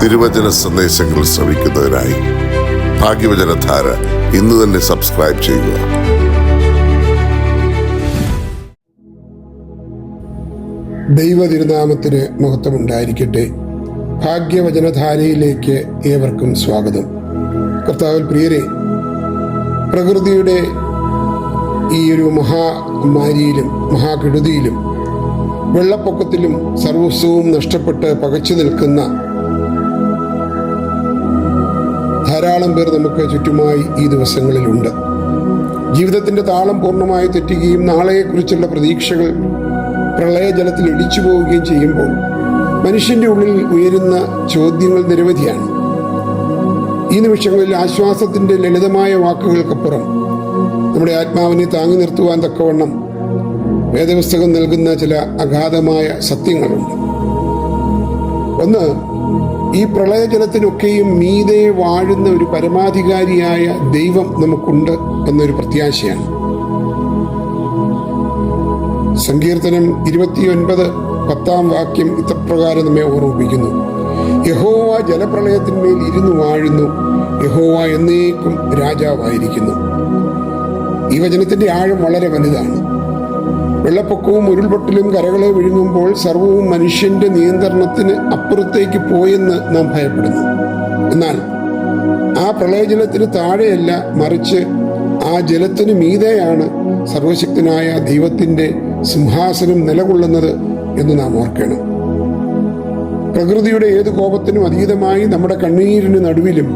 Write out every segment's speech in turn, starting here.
തിരുവചന സന്ദേശങ്ങൾ ശ്രവിക്കുന്നതിനായി ഭാഗ്യവചനധാര ഇന്ന് തന്നെ സബ്സ്ക്രൈബ് ചെയ്യുക. ദൈവ തിരുനാമത്തിന് മഹത്വമുണ്ടായിരിക്കട്ടെ. ഭാഗ്യവചനധാരയിലേക്ക് ഏവർക്കും സ്വാഗതം. കർത്താവിൽ പ്രിയരെ, പ്രകൃതിയുടെ ഈ ഒരു മഹാമാരിയിലും മഹാകെടുതിയിലും വെള്ളപ്പൊക്കത്തിലും സർവസ്വവും നഷ്ടപ്പെട്ട് പകച്ചു നിൽക്കുന്ന ധാരാളം പേർ നമുക്ക് ചുറ്റുമായി ഈ ദിവസങ്ങളിലുണ്ട്. ജീവിതത്തിൻ്റെ താളം പൂർണ്ണമായി തെറ്റുകയും നാളെയെക്കുറിച്ചുള്ള പ്രതീക്ഷകൾ പ്രളയജലത്തിൽ ഇടിച്ചു പോവുകയും ചെയ്യുമ്പോൾ മനുഷ്യൻ്റെ ഉള്ളിൽ ഉയരുന്ന ചോദ്യങ്ങൾ നിരവധിയാണ്. ഈ നിമിഷങ്ങളിൽ ആശ്വാസത്തിൻ്റെ ലളിതമായ വാക്കുകൾക്കപ്പുറം നമ്മുടെ ആത്മാവിനെ താങ്ങി നിർത്തുവാൻ തക്കവണ്ണം വേദപുസ്തകം നൽകുന്ന ചില അഗാധമായ സത്യങ്ങളുണ്ട്. ഒന്ന്, ഈ പ്രളയജലത്തിനൊക്കെയും മീതെ വാഴുന്ന ഒരു പരമാധികാരിയായ ദൈവം നമുക്കുണ്ട് എന്നൊരു പ്രത്യാശയാണ്. സങ്കീർത്തനം 29:10 ഇത്രപ്രകാരം നമ്മെ ഓർമ്മിപ്പിക്കുന്നു: യഹോവ ജലപ്രളയത്തിന്മേൽ ഇരുന്നു വാഴുന്നു, യഹോവ എന്നേക്കും രാജാവായിരിക്കുന്നു. ഈ വചനത്തിന്റെ ആഴം വളരെ വലുതാണ്. വെള്ളപ്പൊക്കവും ഉരുൾപൊട്ടലും കരകളെ വിഴുങ്ങുമ്പോൾ സർവവും മനുഷ്യന്റെ നിയന്ത്രണത്തിന് അപ്പുറത്തേക്ക് പോയെന്ന് നാം ഭയപ്പെടുന്നു. എന്നാൽ ആ പ്രളയജലത്തിന് താഴെയല്ല, മറിച്ച് ആ ജലത്തിന് മീതെയാണ് സർവശക്തനായ ദൈവത്തിന്റെ സിംഹാസനം നിലകൊള്ളുന്നത് എന്ന് നാം ഓർക്കണം. പ്രകൃതിയുടെ ഏത് കോപത്തിനും അതീതമായി നമ്മുടെ കണ്ണീരിന് നടുവിലും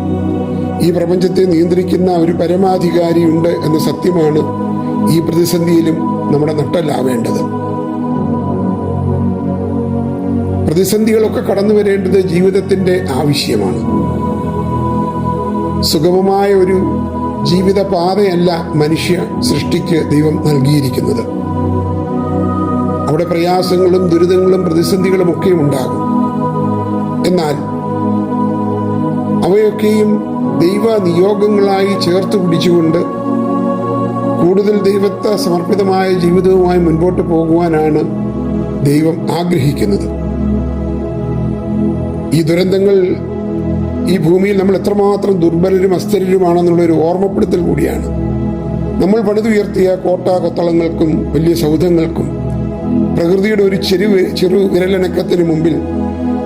ഈ പ്രപഞ്ചത്തെ നിയന്ത്രിക്കുന്ന ഒരു പരമാധികാരിയുണ്ട് എന്ന സത്യമാണ് ഈ പ്രതിസന്ധിയിലും നമ്മുടെ നട്ടലാവേണ്ടത്. പ്രതിസന്ധികളൊക്കെ കടന്നു വരേണ്ടത് ജീവിതത്തിന്റെ ആവശ്യമാണ്. സുഗമമായ ഒരു ജീവിത പാതയല്ല മനുഷ്യ സൃഷ്ടിക്ക് ദൈവം നൽകിയിരിക്കുന്നത്. അവിടെ പ്രയാസങ്ങളും ദുരിതങ്ങളും പ്രതിസന്ധികളും ഒക്കെ ഉണ്ടാകും. എന്നാൽ അവയൊക്കെയും ദൈവ നിയോഗങ്ങളായി ചേർത്ത് പിടിച്ചുകൊണ്ട് കൂടുതൽ ദൈവത്തെ സമർപ്പിതമായ ജീവിതവുമായി മുൻപോട്ട് പോകുവാനാണ് ദൈവം ആഗ്രഹിക്കുന്നത്. ഈ ദുരന്തങ്ങൾ ഈ ഭൂമിയിൽ നമ്മൾ എത്രമാത്രം ദുർബലരും അസ്ഥിരരുമാണെന്നുള്ളൊരു ഓർമ്മപ്പെടുത്തൽ കൂടിയാണ്. നമ്മൾ പണിതുയർത്തിയ കോട്ടകൊത്തളങ്ങൾക്കും വലിയ സൗധങ്ങൾക്കും പ്രകൃതിയുടെ ഒരു ചെറു വിരലനക്കത്തിന് മുമ്പിൽ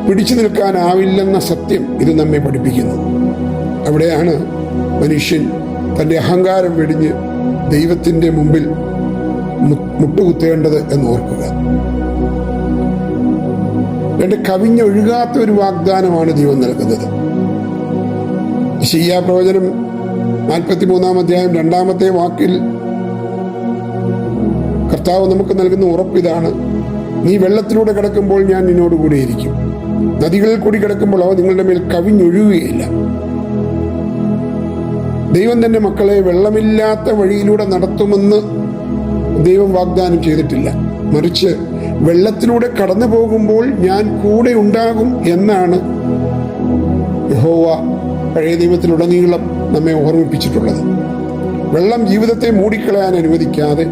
പിടിച്ചു നിൽക്കാനാവില്ലെന്ന സത്യം ഇത് നമ്മെ പഠിപ്പിക്കുന്നു. അവിടെയാണ് മനുഷ്യൻ തൻ്റെ അഹങ്കാരം വെടിഞ്ഞ് ദൈവത്തിൻ്റെ മുമ്പിൽ മുട്ടുകുത്തേണ്ടത് എന്ന് ഓർക്കുക. കവിഞ്ഞൊഴുകാത്ത ഒരു വാഗ്ദാനമാണ് ദൈവം നൽകുന്നത്. യെശയ്യാ പ്രവചനം 43 വാക്യത്തിൽ കർത്താവ് നമുക്ക് നൽകുന്ന ഉറപ്പിതാണ്: നീ വെള്ളത്തിലൂടെ കിടക്കുമ്പോൾ ഞാൻ നിന്നോട് കൂടെയിരിക്കും, നദികളിൽ കൂടി കിടക്കുമ്പോൾ അവ നിങ്ങളുടെ മേൽ കവിഞ്ഞൊഴുകുകയില്ല. ദൈവം തന്റെ മക്കളെ വെള്ളമില്ലാത്ത വഴിയിലൂടെ നടത്തുമെന്ന് ദൈവം വാഗ്ദാനം ചെയ്തിട്ടില്ല. മറിച്ച് വെള്ളത്തിലൂടെ കടന്നു പോകുമ്പോൾ ഞാൻ കൂടെ ഉണ്ടാകും എന്നാണ് യഹോവ പഴയ നിയമത്തിലുടനീളം നമ്മെ ഓർമ്മിപ്പിച്ചിട്ടുള്ളത്. വെള്ളം ജീവിതത്തെ മൂടിക്കളയാൻ അനുവദിക്കാതെ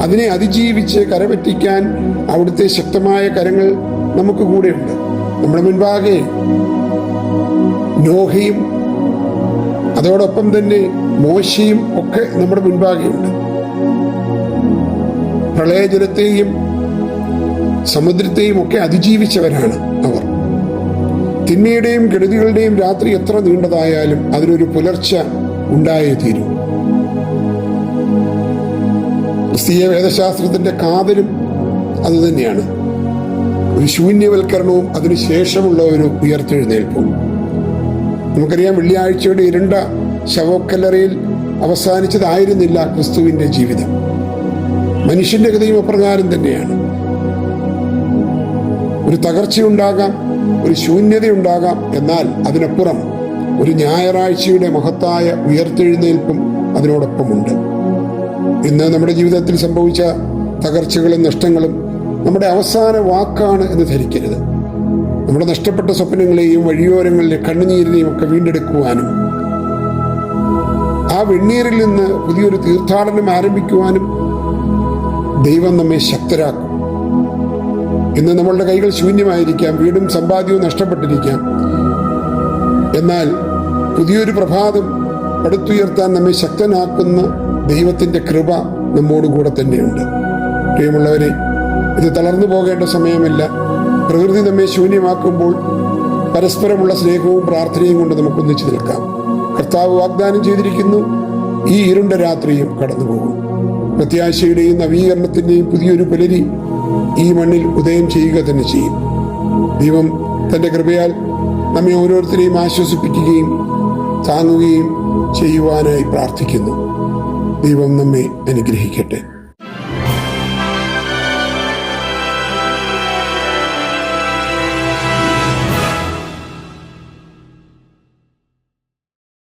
അതിനെ അതിജീവിച്ച് കരപറ്റിക്കാൻ അവിടുത്തെ ശക്തമായ കരങ്ങൾ നമുക്ക് കൂടെയുണ്ട്. നമ്മുടെ മുൻപാകെ നോഹയും അതോടൊപ്പം തന്നെ മോശയും ഒക്കെ നമ്മുടെ മുൻപാകെയുണ്ട്. പ്രളയജലത്തെയും സമുദ്രത്തെയും ഒക്കെ അതിജീവിച്ചവരാണ് അവർ. തിന്മയുടെയും കെടുതികളുടെയും രാത്രി എത്ര നീണ്ടതായാലും അതിനൊരു പുലർച്ച ഉണ്ടായേ തീരും. ക്രിസ്തീയ വേദശാസ്ത്രത്തിന്റെ കാതലും അതുതന്നെയാണ്. ഒരു ശൂന്യവൽക്കരണവും അതിനുശേഷമുള്ള ഒരു ഉയർത്തെഴുന്നേൽപ്പും. നമുക്കറിയാം, വെള്ളിയാഴ്ചയുടെ ഇരുണ്ട ശവക്കല്ലറയിൽ അവസാനിച്ചതായിരുന്നില്ല ക്രിസ്തുവിന്റെ ജീവിതം. മനുഷ്യന്റെ ഗതിയും അപ്രകാരം തന്നെയാണ്. ഒരു തകർച്ചയുണ്ടാകാം, ഒരു ശൂന്യതയുണ്ടാകാം, എന്നാൽ അതിനപ്പുറം ഒരു ഞായറാഴ്ചയുടെ മഹത്തായ ഉയർത്തെഴുന്നേൽപ്പും അതിനോടൊപ്പമുണ്ട്. ഇന്ന് നമ്മുടെ ജീവിതത്തിൽ സംഭവിച്ച തകർച്ചകളും നഷ്ടങ്ങളും നമ്മുടെ അവസാന വാക്കാണ് എന്ന് ധരിക്കരുത്. നമ്മുടെ നഷ്ടപ്പെട്ട സ്വപ്നങ്ങളെയും വഴിയോരങ്ങളിലെ കണ്ണുനീരിനെയും ഒക്കെ വീണ്ടെടുക്കുവാനും ആ വെണ്ണീരിൽ നിന്ന് പുതിയൊരു തീർത്ഥാടനം ആരംഭിക്കുവാനും ദൈവം നമ്മെ ശക്തരാക്കും. ഇന്ന് നമ്മളുടെ കൈകൾ ശൂന്യമായിരിക്കാം, വീടും സമ്പാദ്യവും നഷ്ടപ്പെട്ടിരിക്കാം. എന്നാൽ പുതിയൊരു പ്രഭാതം പടുത്തുയർത്താൻ നമ്മെ ശക്തനാക്കുന്ന ദൈവത്തിൻ്റെ കൃപ നമ്മോടുകൂടെ തന്നെയുണ്ട്. പ്രിയമുള്ളവരെ, ഇത് തളർന്നു പോകേണ്ട സമയമല്ല. പ്രകൃതി നമ്മെ ശൂന്യമാക്കുമ്പോൾ പരസ്പരമുള്ള സ്നേഹവും പ്രാർത്ഥനയും കൊണ്ട് നമുക്കൊന്നിച്ചു നിൽക്കാം. കർത്താവ് വാഗ്ദാനം ചെയ്തിരിക്കുന്നു, ഈ ഇരുണ്ട രാത്രിയും കടന്നുപോകും. പ്രത്യാശയുടെയും നവീകരണത്തിന്റെയും പുതിയൊരു പുലരി ഈ മണ്ണിൽ ഉദയം ചെയ്യുക തന്നെ ചെയ്യും. ദൈവം തൻ്റെ കൃപയാൽ നമ്മെ ഓരോരുത്തരെയും ആശ്വസിപ്പിക്കുകയും താങ്ങുകയും ചെയ്യുവാനായി പ്രാർത്ഥിക്കുന്നു. ദൈവം നമ്മെ അനുഗ്രഹിക്കട്ടെ.